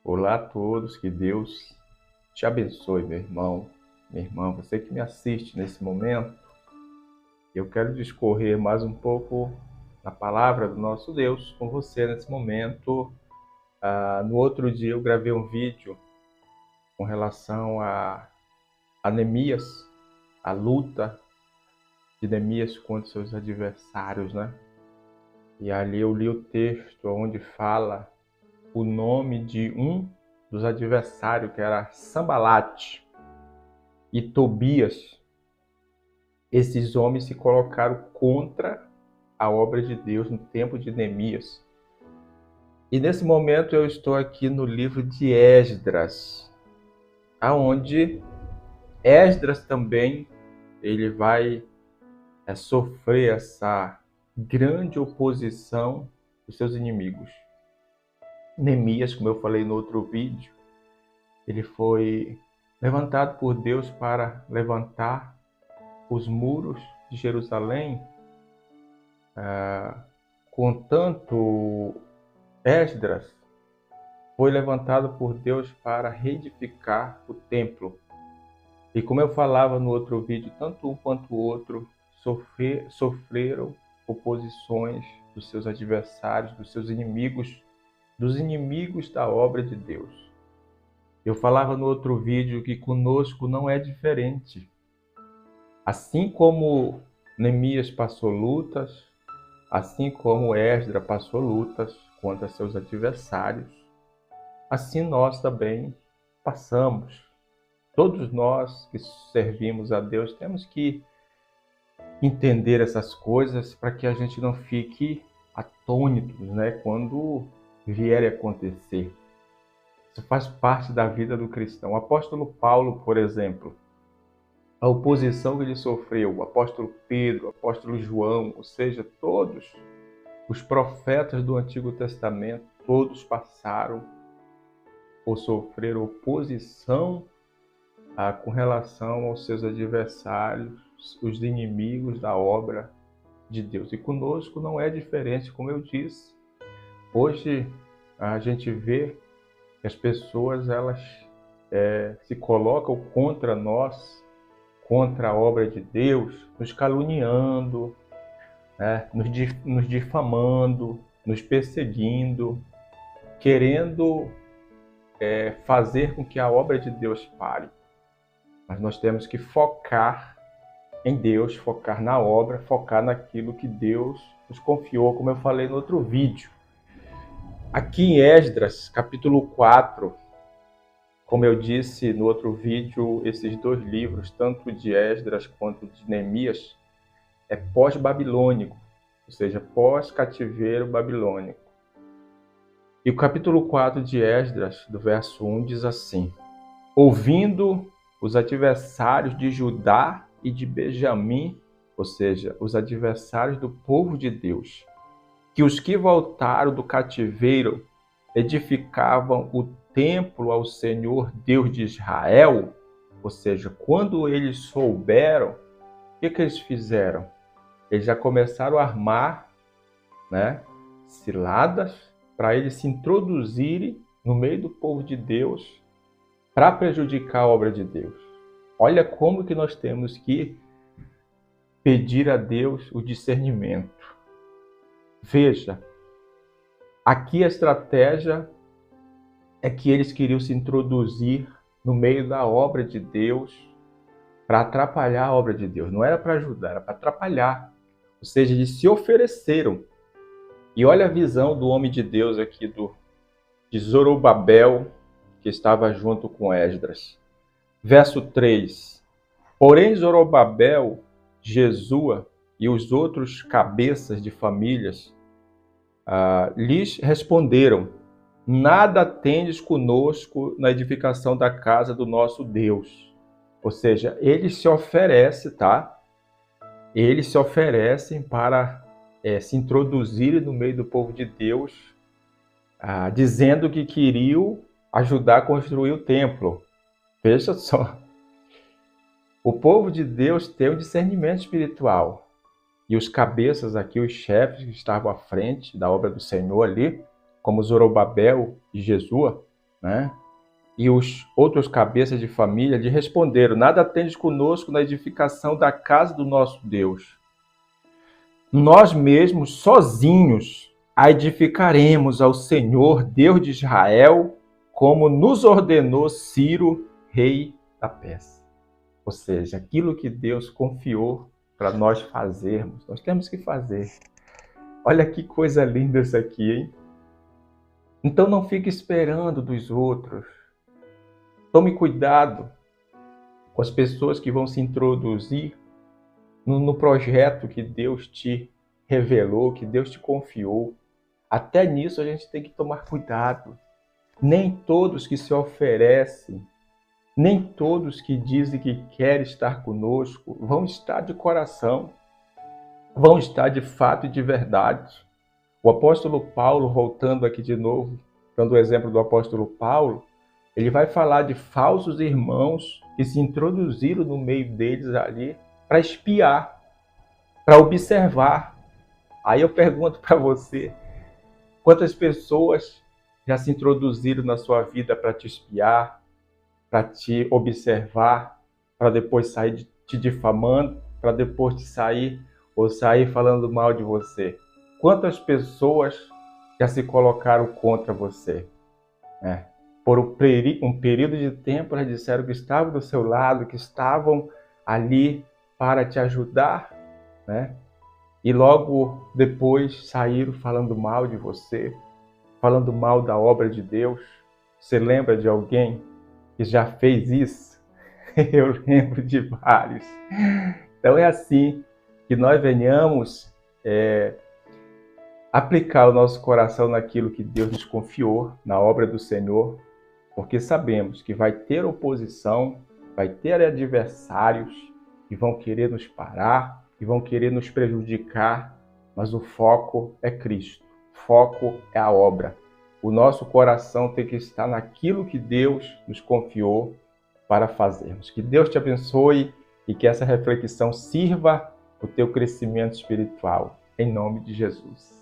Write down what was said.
Olá a todos, que Deus te abençoe, meu irmão, minha irmã, você que me assiste nesse momento. Eu quero discorrer mais um pouco na palavra do nosso Deus com você nesse momento. No outro dia eu gravei um vídeo com relação a Neemias, a luta de Neemias contra seus adversários, né? E ali eu li o texto onde fala o nome de um dos adversários, que era Sambalate e Tobias. Esses homens se colocaram contra a obra de Deus no tempo de Neemias. E nesse momento eu estou aqui no livro de Esdras, aonde Esdras também ele vai sofrer essa grande oposição dos seus inimigos. Neemias, como eu falei no outro vídeo, ele foi levantado por Deus para levantar os muros de Jerusalém. Contanto, Esdras foi levantado por Deus para reedificar o templo. E como eu falava no outro vídeo, tanto um quanto o outro sofreram oposições dos seus adversários, dos seus inimigos, dos inimigos da obra de Deus. Eu falava no outro vídeo que conosco não é diferente. Assim como Neemias passou lutas, assim como Esdras passou lutas contra seus adversários, assim nós também passamos. Todos nós que servimos a Deus temos que entender essas coisas para que a gente não fique atônitos, né, quando vier a acontecer. Isso faz parte da vida do cristão. O apóstolo Paulo, por exemplo, a oposição que ele sofreu, o apóstolo Pedro, o apóstolo João, ou seja, todos os profetas do Antigo Testamento, todos passaram por sofrer oposição com relação aos seus adversários, os inimigos da obra de Deus. E conosco não é diferente, como eu disse. Hoje a gente vê que as pessoas elas se colocam contra nós, contra a obra de Deus, nos caluniando, né, nos difamando, nos perseguindo, querendo fazer com que a obra de Deus pare. Mas nós temos que focar em Deus, focar na obra, focar naquilo que Deus nos confiou, como eu falei no outro vídeo. Aqui em Esdras, capítulo 4, como eu disse no outro vídeo, esses dois livros, tanto de Esdras quanto de Neemias, é pós-babilônico, ou seja, pós-cativeiro babilônico. E o capítulo 4 de Esdras, do verso 1, diz assim: ouvindo os adversários de Judá e de Benjamim, ou seja, os adversários do povo de Deus, que os que voltaram do cativeiro edificavam o templo ao Senhor Deus de Israel, ou seja, quando eles souberam, o que eles fizeram? Eles já começaram a armar, né, ciladas para eles se introduzirem no meio do povo de Deus para prejudicar a obra de Deus. Olha como que nós temos que pedir a Deus o discernimento. Veja, aqui a estratégia é que eles queriam se introduzir no meio da obra de Deus para atrapalhar a obra de Deus. Não era para ajudar, era para atrapalhar. Ou seja, eles se ofereceram. E olha a visão do homem de Deus aqui, de Zorobabel, que estava junto com Esdras. Verso 3. Porém, Zorobabel, Jesua e os outros cabeças de famílias lhes responderam: nada tendes conosco na edificação da casa do nosso Deus. Ou seja, eles se oferecem, tá? Eles se oferecem para se introduzirem no meio do povo de Deus, dizendo que queriam ajudar a construir o templo. Veja só. O povo de Deus tem um discernimento espiritual. E os cabeças aqui, os chefes que estavam à frente da obra do Senhor ali, como Zorobabel e Jesua, né? E os outros cabeças de família lhe responderam: nada tendes conosco na edificação da casa do nosso Deus. Nós mesmos, sozinhos, a edificaremos ao Senhor, Deus de Israel, como nos ordenou Ciro, rei da Pérsia. Ou seja, aquilo que Deus confiou para nós fazermos, nós temos que fazer. Olha que coisa linda isso aqui, hein? Então não fique esperando dos outros. Tome cuidado com as pessoas que vão se introduzir no projeto que Deus te revelou, que Deus te confiou. Até nisso a gente tem que tomar cuidado. Nem todos que se oferecem, nem todos que dizem que querem estar conosco vão estar de coração, vão estar de fato e de verdade. O apóstolo Paulo, voltando aqui de novo, dando o exemplo do apóstolo Paulo, ele vai falar de falsos irmãos que se introduziram no meio deles ali para espiar, para observar. Aí eu pergunto para você, quantas pessoas já se introduziram na sua vida para te espiar, para te observar, para depois sair te difamando, para depois te sair falando mal de você? Quantas pessoas já se colocaram contra você? Por um período de tempo, elas disseram que estavam do seu lado, que estavam ali para te ajudar, né? E logo depois saíram falando mal de você, falando mal da obra de Deus. Você lembra de alguém que já fez isso? Eu lembro de vários. Então é assim que nós venhamos aplicar o nosso coração naquilo que Deus nos confiou, na obra do Senhor, porque sabemos que vai ter oposição, vai ter adversários que vão querer nos parar, que vão querer nos prejudicar, mas o foco é Cristo, o foco é a obra. O nosso coração tem que estar naquilo que Deus nos confiou para fazermos. Que Deus te abençoe e que essa reflexão sirva para o teu crescimento espiritual, em nome de Jesus.